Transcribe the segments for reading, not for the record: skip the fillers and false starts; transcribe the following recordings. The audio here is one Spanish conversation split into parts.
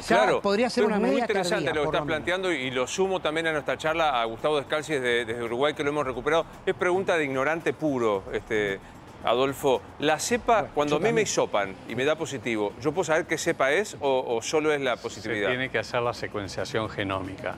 Claro, podría ser una es muy medida interesante tardía, lo que por estás lo menos. planteando y lo sumo también a nuestra charla a Gustavo Descalzi desde Uruguay, que lo hemos recuperado. Es pregunta de ignorante puro, Adolfo. La cepa, Bueno, cuando yo a mí me también. hisopan y me da positivo, ¿yo puedo saber qué cepa es o solo es la Se positividad? tiene que hacer la secuenciación genómica.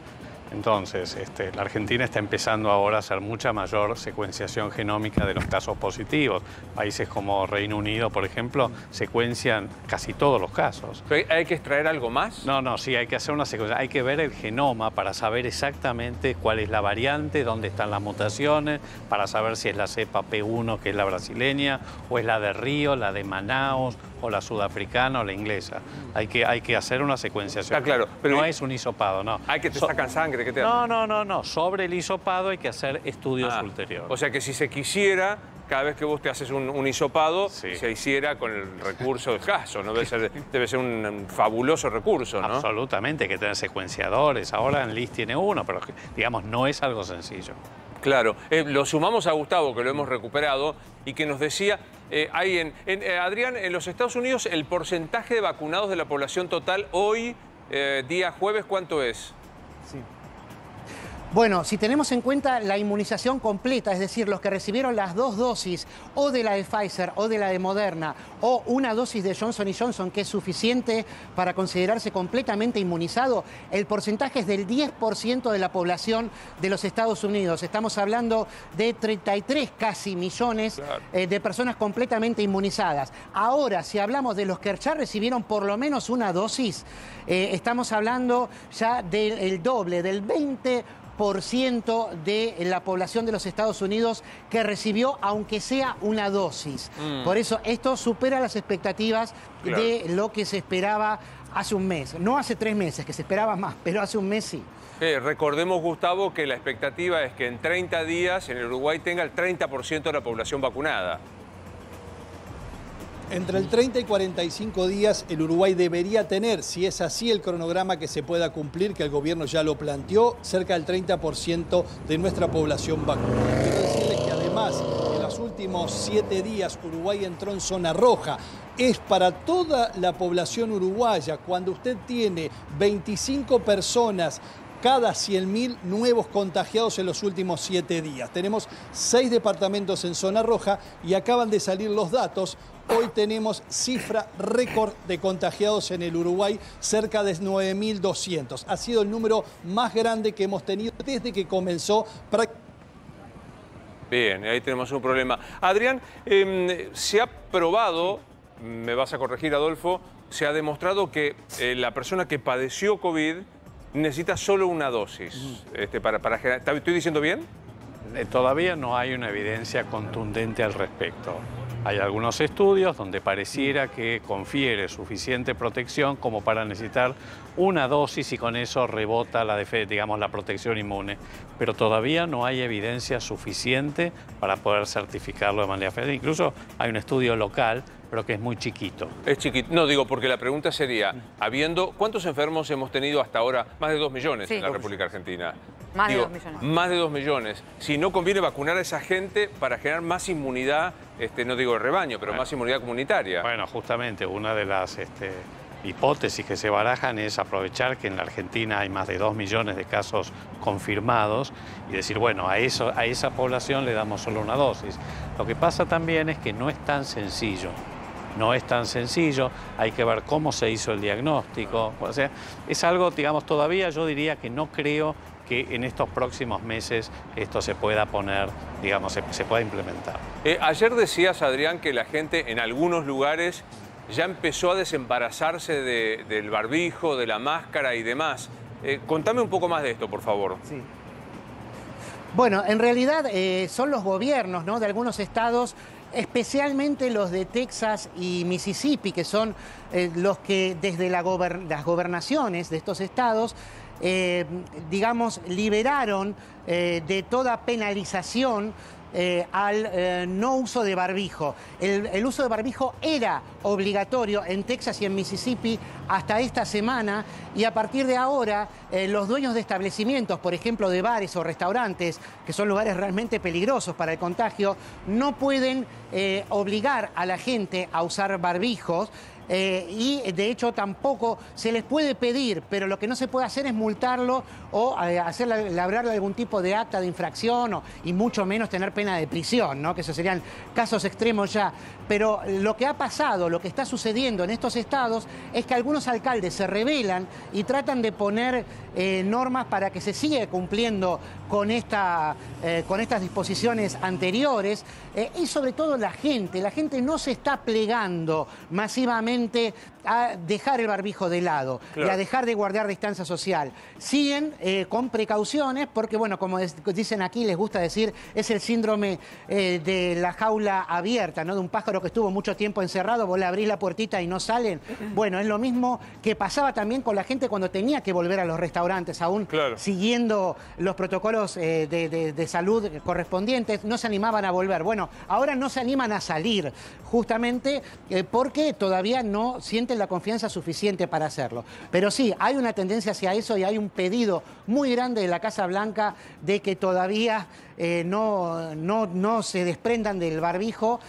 Entonces, la Argentina está empezando ahora a hacer mucha mayor secuenciación genómica de los casos positivos. Países como Reino Unido, por ejemplo, secuencian casi todos los casos. ¿Hay que extraer algo más? No, sí, hay que hacer una secuencia. Hay que ver el genoma para saber exactamente cuál es la variante, dónde están las mutaciones, para saber si es la cepa P1, que es la brasileña, o es la de Río, la de Manaus, o la sudafricana o la inglesa. Hay que hacer una secuenciación. Está claro, pero no es un hisopado, no. Hay que te sacan sangre, ¿qué te hacen? No. Sobre el hisopado hay que hacer estudios ulteriores. O sea que si se quisiera, cada vez que vos te haces un hisopado, Sí. se hiciera con el recurso del caso, ¿no? Debe ser un fabuloso recurso, ¿no? Absolutamente, hay que tener secuenciadores. Ahora en LIS tiene uno, pero digamos, no es algo sencillo. Claro. Lo sumamos a Gustavo, que lo hemos recuperado, y que nos decía, Adrián, en los Estados Unidos, el porcentaje de vacunados de la población total hoy, día jueves, ¿cuánto es? Sí. Bueno, si tenemos en cuenta la inmunización completa, es decir, los que recibieron las 2 dosis o de la de Pfizer o de la de Moderna o una dosis de Johnson & Johnson, que es suficiente para considerarse completamente inmunizado, el porcentaje es del 10% de la población de los Estados Unidos. Estamos hablando de 33 casi millones de personas completamente inmunizadas. Ahora, si hablamos de los que ya recibieron por lo menos una dosis, estamos hablando ya del doble, del 20% de la población de los Estados Unidos que recibió, aunque sea una dosis. Por eso esto supera las expectativas de lo que se esperaba hace un mes. No hace 3 meses, que se esperaba más, pero hace un mes sí. Recordemos, Gustavo, que la expectativa es que en 30 días en el Uruguay tenga el 30% de la población vacunada. Entre el 30 y 45 días el Uruguay debería tener, si es así el cronograma que se pueda cumplir, que el gobierno ya lo planteó, cerca del 30% de nuestra población vacunada. Quiero decirles que además en los últimos 7 días Uruguay entró en zona roja. Es para toda la población uruguaya. Cuando usted tiene 25 personas cada 100.000 nuevos contagiados en los últimos 7 días. Tenemos 6 departamentos en zona roja y acaban de salir los datos. Hoy tenemos cifra récord de contagiados en el Uruguay, cerca de 9.200. Ha sido el número más grande que hemos tenido desde que comenzó. Bien, ahí tenemos un problema. Adrián, se ha probado, me vas a corregir, Adolfo, se ha demostrado que la persona que padeció COVID necesita solo una dosis para generar. ¿Estoy diciendo bien? Todavía no hay una evidencia contundente al respecto. Hay algunos estudios donde pareciera que confiere suficiente protección como para necesitar una dosis y con eso rebota la protección inmune. Pero todavía no hay evidencia suficiente para poder certificarlo de manera federal. Incluso hay un estudio local, pero que es muy chiquito. Es chiquito. No, digo, porque la pregunta sería, ¿cuántos enfermos hemos tenido hasta ahora? Más de 2 millones en la República Argentina. Más de 2 millones. Más de 2 millones. Si no conviene vacunar a esa gente para generar más inmunidad, no digo de rebaño, pero más inmunidad comunitaria. Bueno, justamente una de las hipótesis que se barajan es aprovechar que en la Argentina hay más de 2 millones de casos confirmados y decir, bueno, a esa población le damos solo una dosis. Lo que pasa también es que no es tan sencillo. No es tan sencillo, hay que ver cómo se hizo el diagnóstico. O sea, es algo, todavía yo diría que no creo que en estos próximos meses esto se pueda poner, se pueda implementar. Ayer decías, Adrián, que la gente en algunos lugares ya empezó a desembarazarse del barbijo, de la máscara y demás. Contame un poco más de esto, por favor. Sí. Bueno, en realidad son los gobiernos, ¿no?, de algunos estados, especialmente los de Texas y Mississippi, que son los que desde las gobernaciones de estos estados, liberaron de toda penalización al no uso de barbijo. El uso de barbijo era obligatorio en Texas y en Mississippi hasta esta semana, y a partir de ahora los dueños de establecimientos, por ejemplo de bares o restaurantes, que son lugares realmente peligrosos para el contagio, no pueden obligar a la gente a usar barbijos. y de hecho tampoco se les puede pedir, pero lo que no se puede hacer es multarlo o labrarle algún tipo de acta de infracción y mucho menos tener pena de prisión, ¿no? Que esos serían casos extremos ya. Pero lo que ha pasado, lo que está sucediendo en estos estados es que algunos alcaldes se rebelan y tratan de poner normas para que se siga cumpliendo con estas disposiciones anteriores y sobre todo la gente no se está plegando masivamente a dejar el barbijo de lado y a dejar de guardar distancia social. Siguen con precauciones porque, bueno, como dicen aquí, les gusta decir, es el síndrome de la jaula abierta, ¿no? De un pájaro que estuvo mucho tiempo encerrado, vos le abrís la puertita y no salen. Bueno, es lo mismo que pasaba también con la gente cuando tenía que volver a los restaurantes, aún siguiendo los protocolos de salud correspondientes, no se animaban a volver. Bueno, ahora no se animan a salir, justamente porque todavía no sienten la confianza suficiente para hacerlo. Pero sí, hay una tendencia hacia eso y hay un pedido muy grande de la Casa Blanca de que todavía no se desprendan del barbijo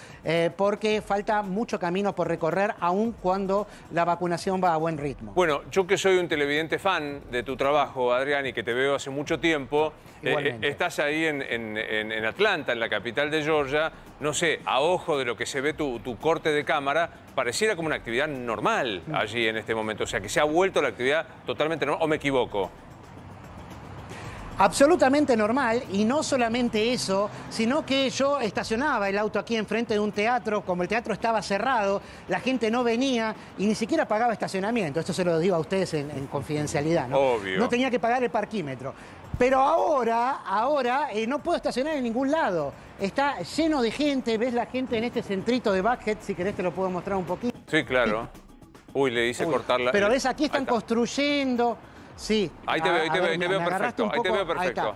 porque falta mucho camino por recorrer, aun cuando la vacunación va a buen ritmo. Bueno, yo que soy un televidente fan de tu trabajo, Adrián, y que te veo hace mucho tiempo, estás ahí en Atlanta, en la capital de Georgia, no sé, a ojo de lo que se ve tu corte de cámara, pareciera como una actividad normal allí en este momento, o sea, que se ha vuelto la actividad totalmente normal, ¿o me equivoco? Absolutamente normal, y no solamente eso, sino que yo estacionaba el auto aquí enfrente de un teatro, como el teatro estaba cerrado, la gente no venía y ni siquiera pagaba estacionamiento. Esto se lo digo a ustedes en confidencialidad, ¿no? Obvio. No tenía que pagar el parquímetro. Pero ahora no puedo estacionar en ningún lado. Está lleno de gente, ves la gente en este centrito de Buckhead, si querés te lo puedo mostrar un poquito. Sí, claro. Uy, le hice cortarla. Pero ves, aquí están construyendo... Sí. Ahí te veo perfecto. Ahí te veo perfecto.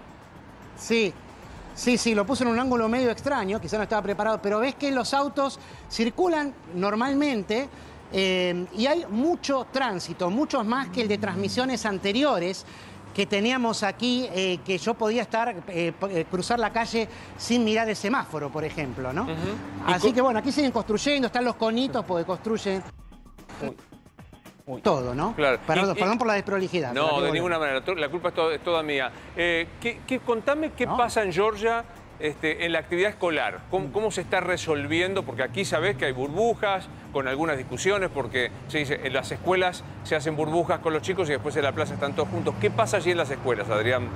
Sí, lo puse en un ángulo medio extraño, quizá no estaba preparado, pero ves que los autos circulan normalmente y hay mucho tránsito, muchos más que el de transmisiones anteriores que teníamos aquí, que yo podía cruzar la calle sin mirar el semáforo, por ejemplo, ¿no? Así que bueno, aquí siguen construyendo, están los conitos porque construyen... todo, ¿no? Claro. Perdón por la desprolijidad. No, de ninguna manera. La culpa es toda mía. Contame qué pasa en Georgia en la actividad escolar. ¿Cómo se está resolviendo? Porque aquí sabés que hay burbujas, con algunas discusiones, porque se dice, en las escuelas se hacen burbujas con los chicos y después en la plaza están todos juntos. ¿Qué pasa allí en las escuelas, Adrián?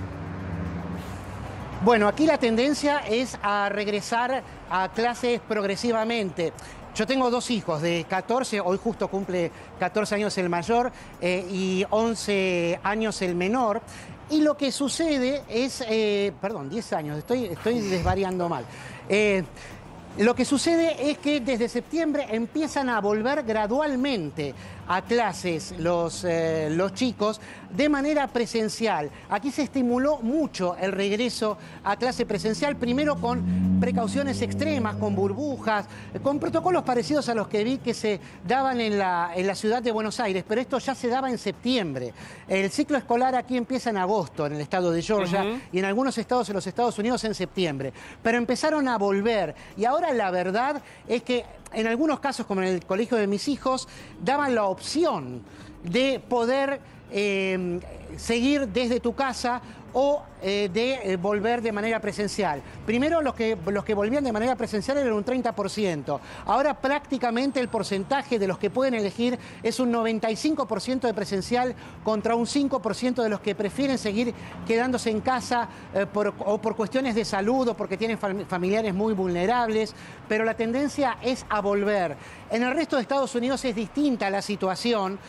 Bueno, aquí la tendencia es a regresar a clases progresivamente. Yo tengo dos hijos de 14, hoy justo cumple 14 años el mayor y 11 años el menor. Y lo que sucede es, perdón, 10 años, estoy desvariando mal. Lo que sucede es que desde septiembre empiezan a volver gradualmente a clases los chicos de manera presencial. Aquí se estimuló mucho el regreso a clase presencial, primero con precauciones extremas, con burbujas, con protocolos parecidos a los que vi que se daban en la ciudad de Buenos Aires, pero esto ya se daba en septiembre. El ciclo escolar aquí empieza en agosto, en el estado de Georgia, y en algunos estados en los Estados Unidos en septiembre. Pero empezaron a volver, y ahora la verdad es que en algunos casos, como en el colegio de mis hijos, daban la opción de poder seguir desde tu casa o de volver de manera presencial. Primero los que volvían de manera presencial eran un 30%. Ahora prácticamente el porcentaje de los que pueden elegir es un 95% de presencial contra un 5% de los que prefieren seguir quedándose en casa por cuestiones de salud o porque tienen familiares muy vulnerables, pero la tendencia es a volver. En el resto de Estados Unidos es distinta la situación,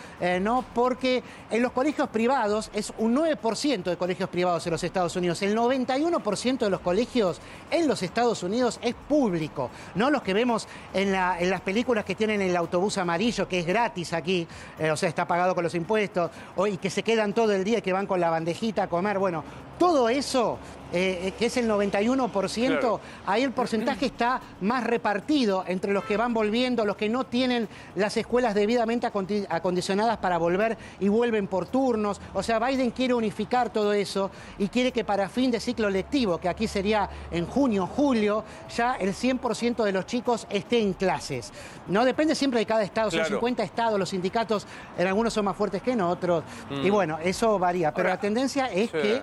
¿no? Porque en los colegios privados es un 9% de colegios privados en los Estados Unidos. El 91% de los colegios en los Estados Unidos es público, no los que vemos en las películas que tienen el autobús amarillo, que es gratis aquí, o sea, está pagado con los impuestos, y que se quedan todo el día y que van con la bandejita a comer. Bueno, todo eso, que es el 91%, Claro. ahí el porcentaje está más repartido entre los que van volviendo, los que no tienen las escuelas debidamente acondicionadas para volver y vuelven por turnos. O sea, Biden quiere unificar todo eso y quiere que para fin de ciclo lectivo, que aquí sería en junio, julio, ya el 100% de los chicos esté en clases. No depende siempre de cada estado, Claro. son 50 estados, los sindicatos en algunos son más fuertes que en otros. Y bueno, eso varía, pero Ahora, la tendencia es sí. que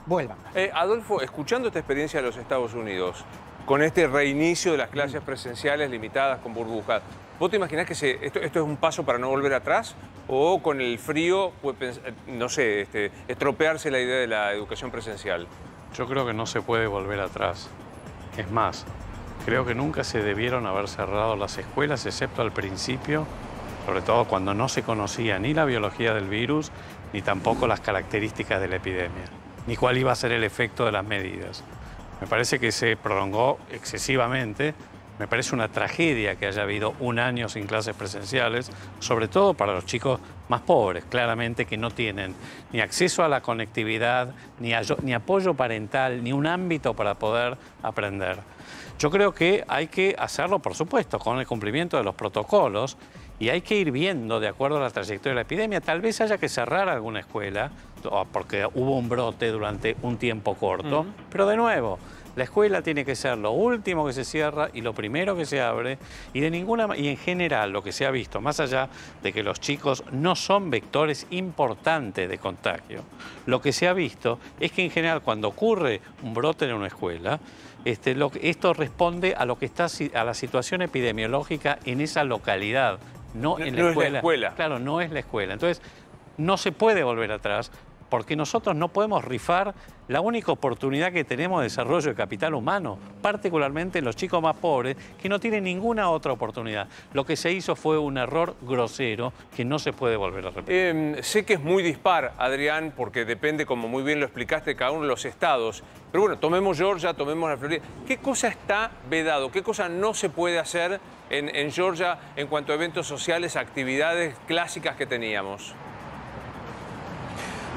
vuelvan. Adolfo, escuchando esta experiencia de los Estados Unidos, con este reinicio de las clases presenciales limitadas con burbujas, ¿vos te imaginás que esto es un paso para no volver atrás? ¿O con el frío puede, no sé, estropearse la idea de la educación presencial? Yo creo que no se puede volver atrás. Es más, creo que nunca se debieron haber cerrado las escuelas, excepto al principio, sobre todo cuando no se conocía ni la biología del virus, ni tampoco las características de la epidemia, ni cuál iba a ser el efecto de las medidas. Me parece que se prolongó excesivamente. Me parece una tragedia que haya habido un año sin clases presenciales, sobre todo para los chicos más pobres, claramente que no tienen ni acceso a la conectividad, ni apoyo parental, ni un ámbito para poder aprender. Yo creo que hay que hacerlo, por supuesto, con el cumplimiento de los protocolos y hay que ir viendo, de acuerdo a la trayectoria de la epidemia, tal vez haya que cerrar alguna escuela, porque hubo un brote durante un tiempo corto, pero de nuevo, la escuela tiene que ser lo último que se cierra y lo primero que se abre, y en general lo que se ha visto, más allá de que los chicos no son vectores importantes de contagio, lo que se ha visto es que en general cuando ocurre un brote en una escuela, esto responde a lo que está a la situación epidemiológica en esa localidad, no en la escuela. No es la escuela. Claro, no es la escuela. Entonces, no se puede volver atrás, porque nosotros no podemos rifar la única oportunidad que tenemos de desarrollo de capital humano, particularmente en los chicos más pobres, que no tienen ninguna otra oportunidad. Lo que se hizo fue un error grosero que no se puede volver a repetir. Sé que es muy dispar, Adrián, porque depende, como muy bien lo explicaste, de cada uno de los estados. Pero bueno, tomemos Georgia, tomemos la Florida. ¿Qué cosa está vedado? ¿Qué cosa no se puede hacer en Georgia en cuanto a eventos sociales, actividades clásicas que teníamos?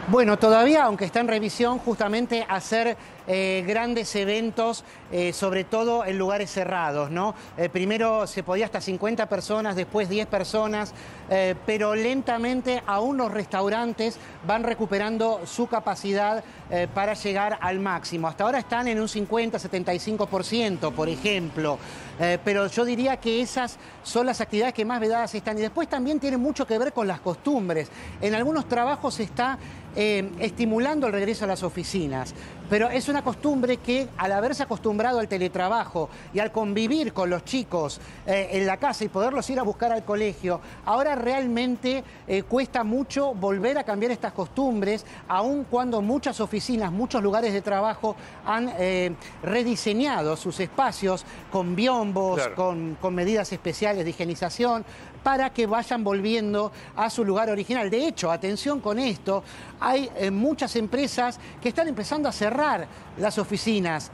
Bueno, todavía, aunque está en revisión, justamente hacer grandes eventos, sobre todo en lugares cerrados, ¿no? Primero se podía hasta 50 personas, después 10 personas, pero lentamente aún los restaurantes van recuperando su capacidad para llegar al máximo. Hasta ahora están en un 50-75%, por ejemplo, pero yo diría que esas son las actividades que más vedadas están. Y después también tiene mucho que ver con las costumbres. En algunos trabajos se está estimulando el regreso a las oficinas, pero es una costumbre que, al haberse acostumbrado al teletrabajo y al convivir con los chicos en la casa y poderlos ir a buscar al colegio, ahora realmente cuesta mucho volver a cambiar estas costumbres, aun cuando muchas oficinas, muchos lugares de trabajo han rediseñado sus espacios con biombos, claro, con medidas especiales de higienización, para que vayan volviendo a su lugar original. De hecho, atención con esto, hay muchas empresas que están empezando a cerrar las oficinas,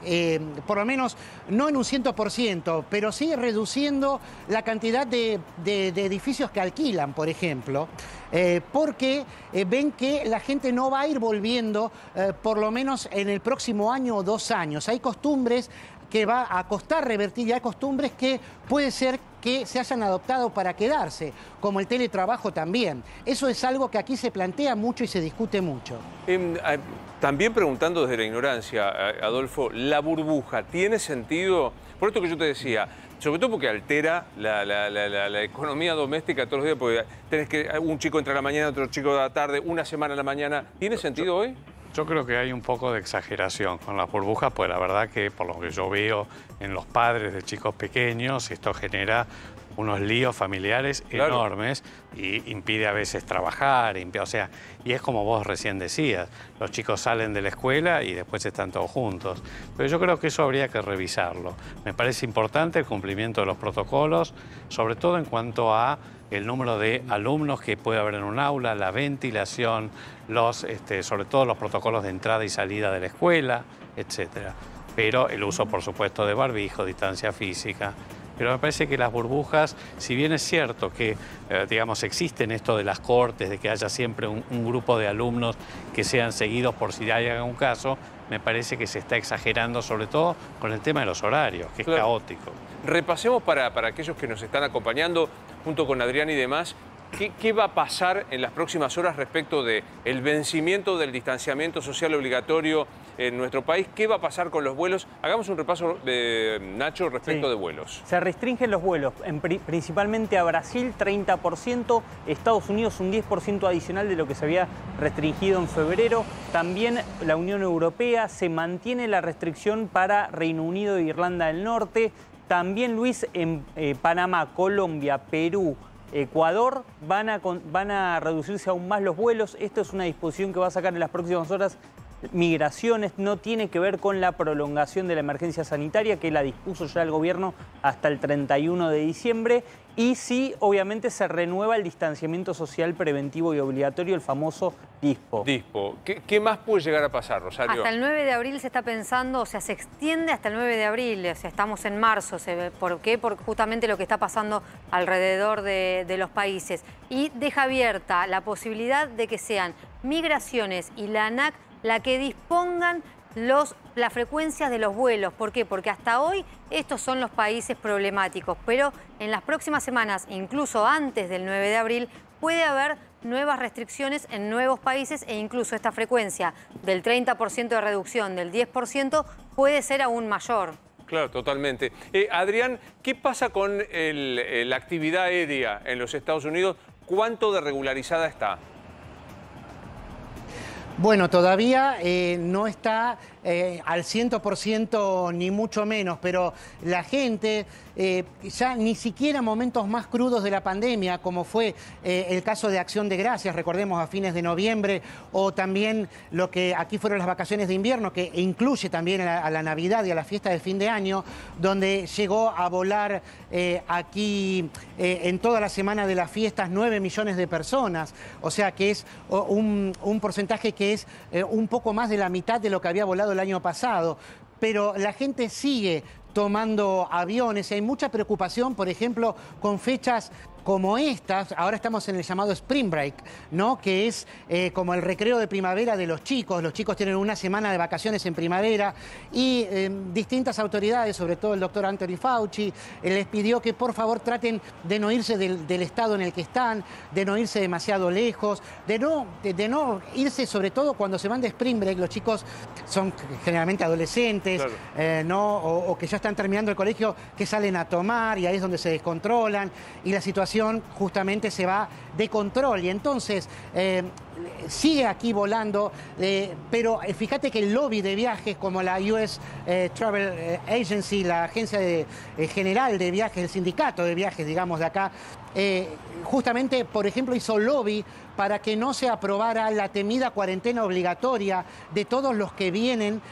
por lo menos no en un 100%, pero sí reduciendo la cantidad de edificios que alquilan, por ejemplo, porque ven que la gente no va a ir volviendo por lo menos en el próximo año o 2 años. Hay costumbres que va a costar revertir, y hay costumbres que puede ser que se hayan adoptado para quedarse, como el teletrabajo también. Eso es algo que aquí se plantea mucho y se discute mucho. También preguntando desde la ignorancia, Adolfo, ¿la burbuja tiene sentido? Por esto que yo te decía, sobre todo porque altera la economía doméstica todos los días, porque tenés que un chico entra a la mañana, otro chico a la tarde, una semana a la mañana. ¿Tiene sentido hoy? Yo creo que hay un poco de exageración con las burbujas, pues la verdad que por lo que yo veo en los padres de chicos pequeños, esto genera unos líos familiares enormes y impide a veces trabajar, o sea, y es como vos recién decías, los chicos salen de la escuela y después están todos juntos. Pero yo creo que eso habría que revisarlo. Me parece importante el cumplimiento de los protocolos, sobre todo en cuanto a el número de alumnos que puede haber en un aula, la ventilación, sobre todo los protocolos de entrada y salida de la escuela, etc. Pero el uso, por supuesto, de barbijo, distancia física, Pero me parece que las burbujas, si bien es cierto que, digamos, existen esto de las cortes, de que haya siempre un grupo de alumnos que sean seguidos por si hay algún caso, me parece que se está exagerando, sobre todo con el tema de los horarios, que es caótico. Repasemos para aquellos que nos están acompañando, junto con Adrián y demás, ¿qué va a pasar en las próximas horas respecto del vencimiento del distanciamiento social obligatorio en nuestro país? ¿Qué va a pasar con los vuelos? Hagamos un repaso, Nacho, respecto de vuelos. Se restringen los vuelos, principalmente a Brasil, 30%, Estados Unidos un 10% adicional de lo que se había restringido en febrero. También la Unión Europea, se mantiene la restricción para Reino Unido e Irlanda del Norte. También, Luis, en Panamá, Colombia, Perú, Ecuador van a reducirse aún más los vuelos. Esto es una disposición que va a sacar en las próximas horas Migraciones. No tiene que ver con la prolongación de la emergencia sanitaria, que la dispuso ya el gobierno hasta el 31 de diciembre. Y sí, obviamente, se renueva el distanciamiento social preventivo y obligatorio, el famoso DISPO. ¿Qué más puede llegar a pasar, Rosario? Hasta el 9 de abril se está pensando, o sea, se extiende hasta el 9 de abril, o sea, estamos en marzo. ¿Por qué? Por justamente lo que está pasando alrededor de los países. Y deja abierta la posibilidad de que sean Migraciones y la ANAC la que dispongan las frecuencias de los vuelos. ¿Por qué? Porque hasta hoy estos son los países problemáticos, pero en las próximas semanas, incluso antes del 9 de abril, puede haber nuevas restricciones en nuevos países e incluso esta frecuencia del 30% de reducción, del 10%, puede ser aún mayor. Claro, totalmente. Adrián, ¿qué pasa con la actividad aérea en los Estados Unidos? ¿Cuánto de regularizada está? Bueno, todavía no está al 100% ni mucho menos, pero la gente ya ni siquiera momentos más crudos de la pandemia, como fue el caso de Acción de Gracias, recordemos a fines de noviembre, o también lo que aquí fueron las vacaciones de invierno, que incluye también a la Navidad y a la fiesta de fin de año, donde llegó a volar aquí en toda la semana de las fiestas 9 millones de personas, o sea que es un porcentaje que es un poco más de la mitad de lo que había volado el año pasado, pero la gente sigue tomando aviones y hay mucha preocupación, por ejemplo, con fechas como estas. Ahora estamos en el llamado Spring Break, ¿no? Que es como el recreo de primavera de los chicos. Los chicos tienen una semana de vacaciones en primavera y distintas autoridades, sobre todo el doctor Anthony Fauci, les pidió que por favor traten de no irse del estado en el que están, de no irse demasiado lejos, de no irse, sobre todo cuando se van de Spring Break. Los chicos son generalmente adolescentes, claro, ¿no? O que ya están terminando el colegio, que salen a tomar y ahí es donde se descontrolan y la situación justamente se va de control y entonces sigue aquí volando, pero fíjate que el lobby de viajes como la US Travel Agency, la agencia general de viajes, el sindicato de viajes, digamos, de acá, justamente, por ejemplo, hizo lobby para que no se aprobara la temida cuarentena obligatoria de todos los que vienen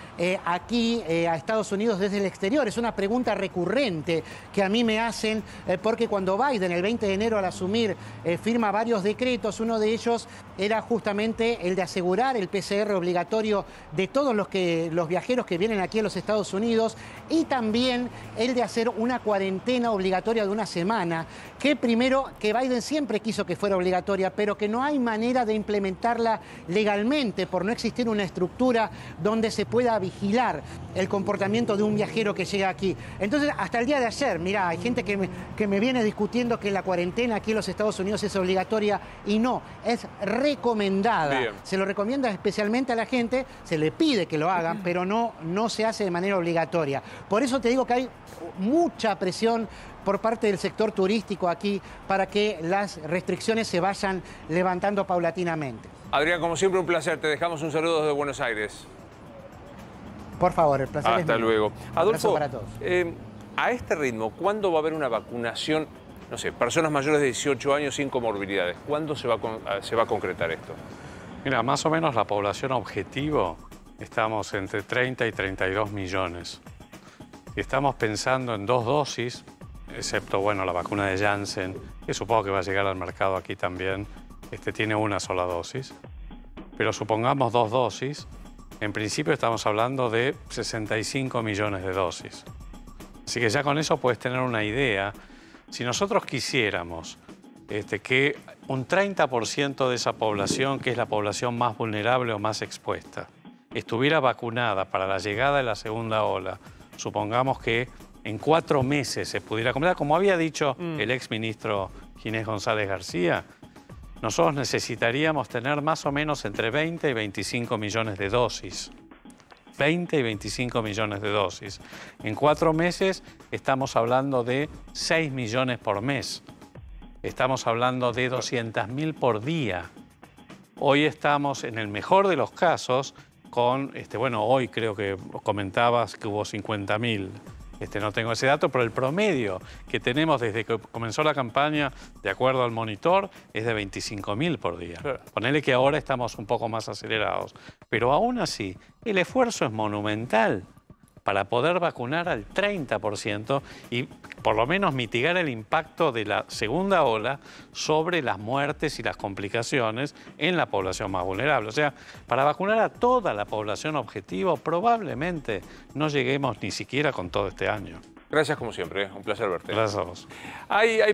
aquí a Estados Unidos desde el exterior. Es una pregunta recurrente que a mí me hacen porque cuando Biden, el 20 de enero al asumir, firma varios decretos, uno de ellos era justamente el de asegurar el PCR obligatorio de todos los viajeros que vienen aquí a los Estados Unidos y también el de hacer una cuarentena obligatoria de una semana, que primero, que Biden siempre quiso que fuera obligatoria, pero que no hay manera de implementarla legalmente por no existir una estructura donde se pueda vigilar el comportamiento de un viajero que llega aquí. Entonces, hasta el día de ayer, mirá, hay gente que me viene discutiendo que la cuarentena aquí en los Estados Unidos es obligatoria y no, es recomendada. Bien. Se lo recomienda especialmente a la gente, se le pide que lo hagan, pero no se hace de manera obligatoria. Por eso te digo que hay mucha presión por parte del sector turístico aquí para que las restricciones se vayan levantando paulatinamente. Adrián, como siempre, un placer. Te dejamos un saludo desde Buenos Aires. Por favor, el placer es mío. Hasta luego. Adolfo, para todos. A este ritmo, ¿cuándo va a haber una vacunación? No sé, personas mayores de 18 años sin comorbilidades. ¿Cuándo se va a concretar esto? Mira, más o menos la población objetivo estamos entre 30 y 32 millones. Y estamos pensando en 2 dosis, excepto, bueno, la vacuna de Janssen, que supongo que va a llegar al mercado aquí también. Tiene una sola dosis. Pero supongamos 2 dosis. En principio estamos hablando de 65 millones de dosis. Así que ya con eso puedes tener una idea. Si nosotros quisiéramos que un 30% de esa población, que es la población más vulnerable o más expuesta, estuviera vacunada para la llegada de la segunda ola, supongamos que en 4 meses se pudiera completar, como había dicho el exministro Ginés González García, nosotros necesitaríamos tener más o menos entre 20 y 25 millones de dosis. 20 y 25 millones de dosis. En 4 meses estamos hablando de 6 millones por mes. Estamos hablando de 200.000 por día. Hoy estamos, en el mejor de los casos, con, bueno, hoy creo que comentabas que hubo 50.000. No tengo ese dato, pero el promedio que tenemos desde que comenzó la campaña, de acuerdo al monitor, es de 25.000 por día. Claro. Ponele que ahora estamos un poco más acelerados. Pero aún así, el esfuerzo es monumental para poder vacunar al 30% y por lo menos mitigar el impacto de la segunda ola sobre las muertes y las complicaciones en la población más vulnerable. O sea, para vacunar a toda la población objetivo probablemente no lleguemos ni siquiera con todo este año. Gracias como siempre, un placer verte. Gracias a vos. Hay